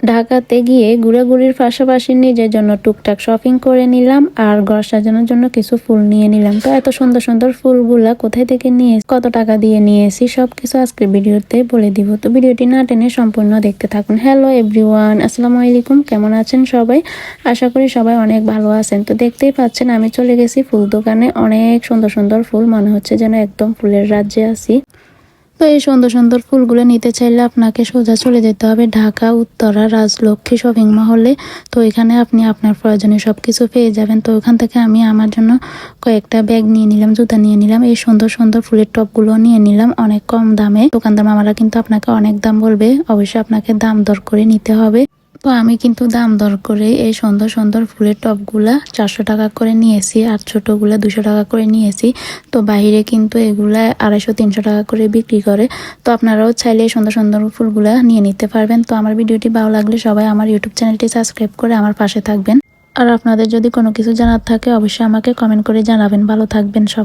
ঢাকাতে গিয়ে ঘোরাঘুরির পাশাপাশি নিজের জন্য টুকটাক শপিং করে নিলাম আর ঘর সাজানোর জন্য কিছু ফুল নিয়ে নিলাম। তো এত সুন্দর সুন্দর ফুলগুলা কোথায় থেকে নিয়ে কত টাকা দিয়ে নিয়েছি সবকিছু আজকের ভিডিওতে বলে দিব। তো ভিডিওটি না টেনে সম্পূর্ণ দেখতে থাকুন। হ্যালো এভরিওয়ান, আসসালামু আলাইকুম। কেমন আছেন সবাই? আশা করি সবাই অনেক ভালো আছেন। তো দেখতেই পাচ্ছেন আমি চলে গেছি ফুল দোকানে। অনেক সুন্দর সুন্দর ফুল, মনে হচ্ছে যেন একদম ফুলের রাজ্যে আছি। তো এই সুন্দর সুন্দর ফুলগুলো নিতে চাইলে আপনাকে সোজা চলে যেতে হবে ঢাকা উত্তরা রাজলক্ষ্মী শপিং মহলে। তো এখানে আপনি আপনার প্রয়োজনীয় সবকিছু পেয়ে যাবেন। তো ওখান থেকে আমি আমার জন্য কয়েকটা ব্যাগ নিয়ে নিলাম, জুতা নিয়ে নিলাম, এই সুন্দর সুন্দর ফুলের টপগুলো নিয়ে নিলাম অনেক কম দামে। দোকানদার মামারা কিন্তু আপনাকে অনেক দাম বলবে, অবশ্যই আপনাকে দাম দর করে নিতে হবে। তো আমি কিন্তু দাম দর করে এই সুন্দর সুন্দর ফুলের টপগুলা 400 টাকা করে নিয়েছি আর ছোটগুলা 200 টাকা করে নিয়েছি। তো বাইরে কিন্তু এগুলা 250-300 টাকা করে বিক্রি করে। তো আপনারাও চাইলে এই সুন্দর সুন্দর ফুলগুলা নিয়ে নিতে পারবেন। তো আমার ভিডিওটি ভালো লাগলে সবাই আমার ইউটিউব চ্যানেলটি সাবস্ক্রাইব করে আমার পাশে থাকবেন। আর আপনাদের যদি কোনো কিছু জানার থাকে অবশ্যই আমাকে কমেন্ট করে জানাবেন। ভালো থাকবেন সব।